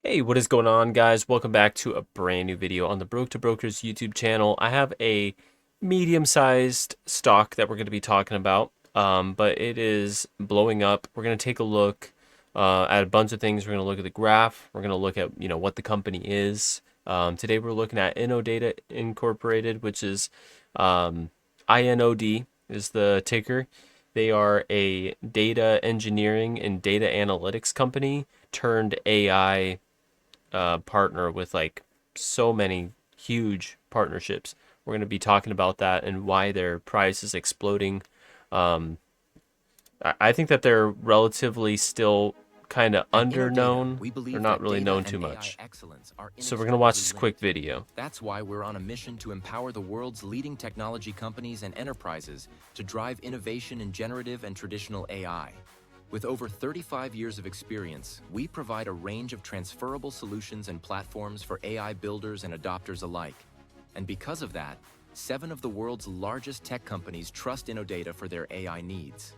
Hey, what is going on, guys? Welcome back to a brand new video on the Broke to Brokers YouTube channel. I have a medium-sized stock that we're going to be talking about, but it is blowing up. We're going to take a look at a bunch of things. We're going to look at the graph. We're going to look at what the company is. Today we're looking at Innodata Incorporated, which is INOD is the ticker. They are a data engineering and data analytics company turned AI partner with like so many huge partnerships. We're going to be talking about that and why their price is exploding. Um, I think that they're relatively still kind of At Innodata, underknown. we They're believe not that really data known and too AI much. excellence are So we're going to watch inextricably this quick linked. video. That's why we're on a mission to empower the world's leading technology companies and enterprises to drive innovation in generative and traditional AI. With over 35 years of experience, we provide a range of transferable solutions and platforms for AI builders and adopters alike. And because of that, 7 of the world's largest tech companies trust Innodata for their AI needs.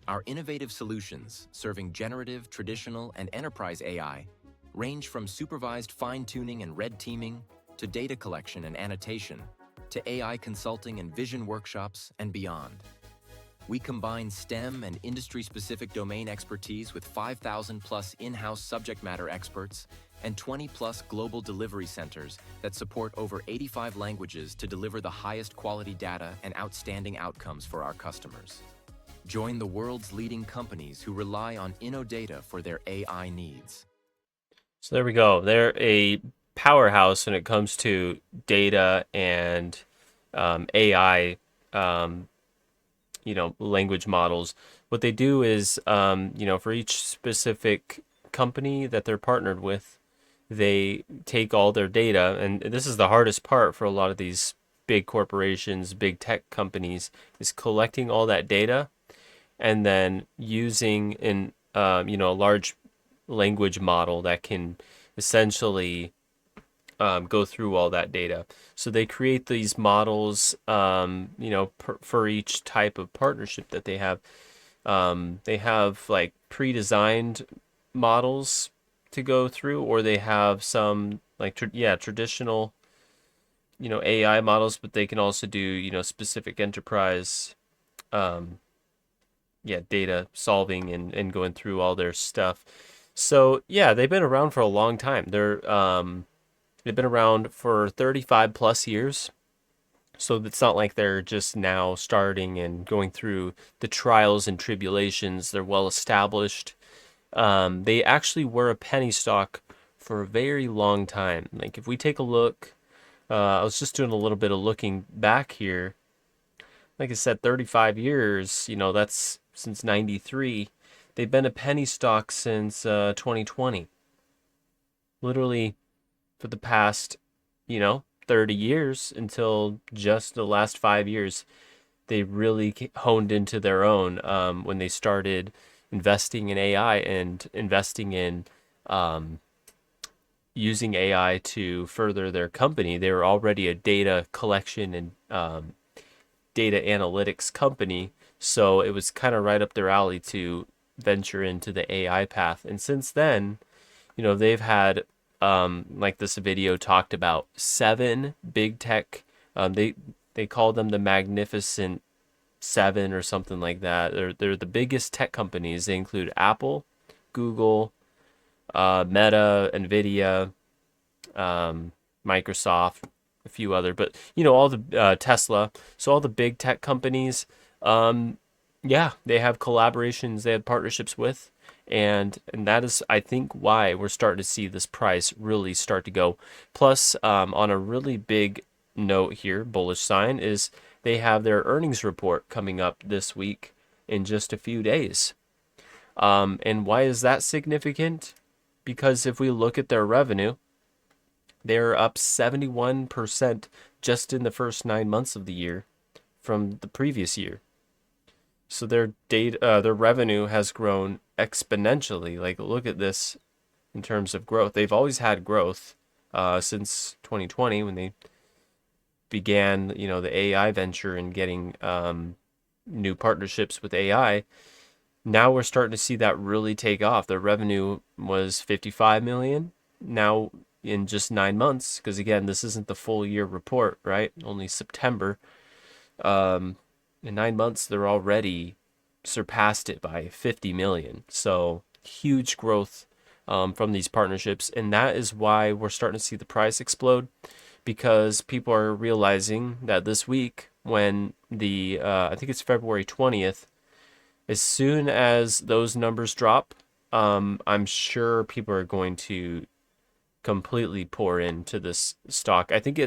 Our innovative solutions, serving generative, traditional, and enterprise AI, range from supervised fine-tuning and red teaming, to data collection and annotation, to AI consulting and vision workshops, and beyond. We combine STEM and industry-specific domain expertise with 5,000-plus in-house subject matter experts and 20-plus global delivery centers that support over 85 languages to deliver the highest quality data and outstanding outcomes for our customers. Join the world's leading companies who rely on Innodata for their AI needs. So there we go. They're a powerhouse when it comes to data and AI, language models. What they do is, for each specific company that they're partnered with, they take all their data, and this is the hardest part for a lot of these big corporations, big tech companies, is collecting all that data and then using a large language model that can essentially go through all that data. So they create these models, for each type of partnership that they have. They have like pre-designed models to go through, or they have some like traditional, AI models, but they can also do, specific enterprise, um, data solving and going through all their stuff. So yeah, they've been around for a long time. They've been around for 35 plus years. So it's not like they're just now starting and going through the trials and tribulations. They're well established. They actually were a penny stock for a very long time. Like if we take a look, I was just doing a little bit of looking back here. Like I said, 35 years, that's since 93. They've been a penny stock since 2020. Literally for the past, 30 years until just the last 5 years, they really honed into their own when they started investing in AI and investing in um, using AI to further their company. They were already a data collection and data analytics company, so it was kind of right up their alley to venture into the AI path. And since then, they've had, like this video talked about, 7 big tech. They call them the Magnificent Seven or something like that. They're the biggest tech companies. They include Apple, Google, Meta, Nvidia, Microsoft, a few other, but all the Tesla. So all the big tech companies, yeah, they have collaborations, they have partnerships with, and that is, I think, why we're starting to see this price really start to go. Plus, on a really big note here, bullish sign, is they have their earnings report coming up this week in just a few days. And why is that significant? Because if we look at their revenue, they're up 71% just in the first 9 months of the year from the previous year. So their revenue has grown exponentially. Like, look at this in terms of growth. They've always had growth since 2020 when they began, the AI venture and getting new partnerships with AI. Now we're starting to see that really take off. Their revenue was 55 million, now in just 9 months, because again, this isn't the full year report, right? Only September. Um, in 9 months, they're already surpassed it by 50 million. So huge growth from these partnerships. And that is why we're starting to see the price explode, because people are realizing that this week, when I think it's February 20th, as soon as those numbers drop, I'm sure people are going to completely pour into this stock. I think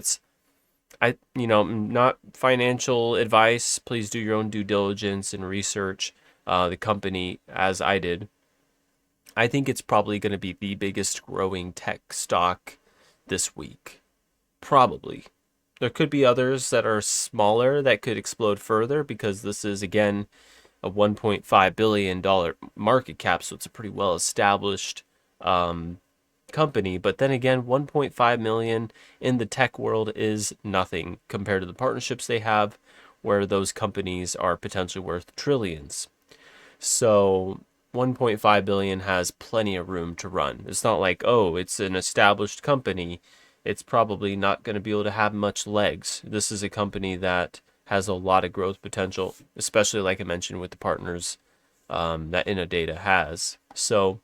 not financial advice. Please do your own due diligence and research the company as I did. I think it's probably going to be the biggest growing tech stock this week. Probably. There could be others that are smaller that could explode further, because this is, again, a $1.5 billion market cap, so it's a pretty well established company. But then again, 1.5 million in the tech world is nothing compared to the partnerships they have, where those companies are potentially worth trillions. So 1.5 billion has plenty of room to run. It's not like, oh, it's an established company, it's probably not going to be able to have much legs. This is a company that has a lot of growth potential, especially like I mentioned with the partners that Innodata has. So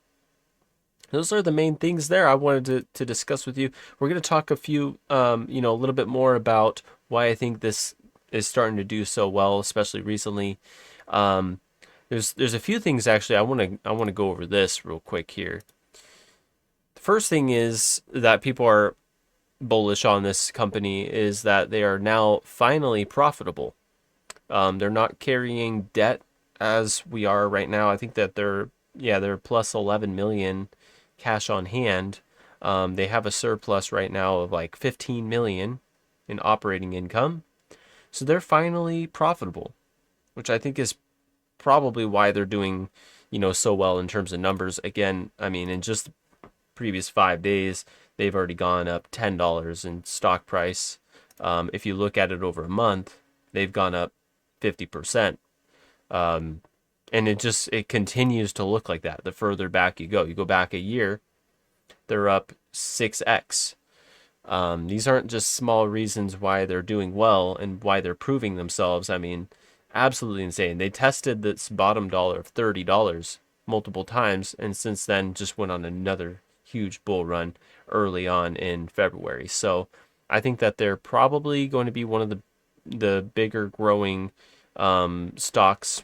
those are the main things there I wanted to discuss with you. We're going to talk a little bit more about why I think this is starting to do so well, especially recently. Um, there's a few things actually I want to go over this real quick here. The first thing is that people are bullish on this company is that they are now finally profitable. They're not carrying debt as we are right now. I think that they're plus 11 million cash on hand. They have a surplus right now of like 15 million in operating income. So they're finally profitable, which I think is probably why they're doing, so well in terms of numbers. Again, I mean, in just the previous 5 days, they've already gone up $10 in stock price. If you look at it over a month, they've gone up 50%. Um, and it continues to look like that the further back you go. You go back a year, they're up 6x. These aren't just small reasons why they're doing well and why they're proving themselves. I mean, absolutely insane. They tested this bottom dollar of $30 multiple times, and since then just went on another huge bull run early on in February. So I think that they're probably going to be one of the bigger growing stocks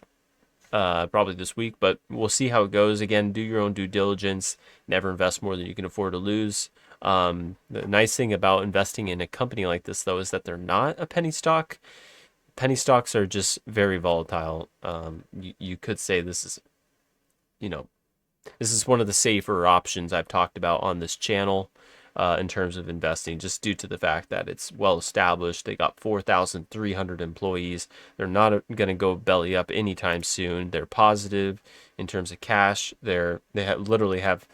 probably this week, but we'll see how it goes. Again, do your own due diligence. Never invest more than you can afford to lose. The nice thing about investing in a company like this, though, is that they're not a penny stock. Penny stocks are just very volatile. You could say you know, this is one of the safer options I've talked about on this channel in terms of investing, just due to the fact that it's well established. They got 4,300 employees. They're not going to go belly up anytime soon. They're positive in terms of cash. Literally have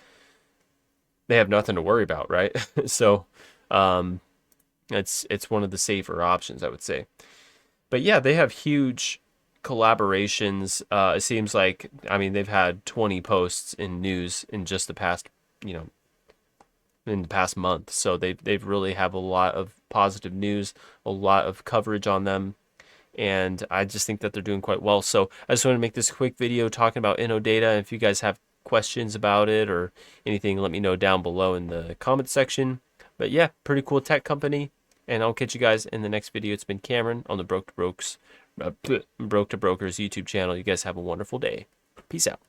nothing to worry about, right? So it's one of the safer options, I would say. But yeah, they have huge collaborations. It seems like, I mean, they've had 20 posts in news in just the past, in the past month. So they've really have a lot of positive news, a lot of coverage on them. And I just think that they're doing quite well. So I just want to make this quick video talking about Innodata. If you guys have questions about it or anything, let me know down below in the comment section. But yeah, pretty cool tech company. And I'll catch you guys in the next video. It's been Cameron on the Broke to Brokers YouTube channel. You guys have a wonderful day. Peace out.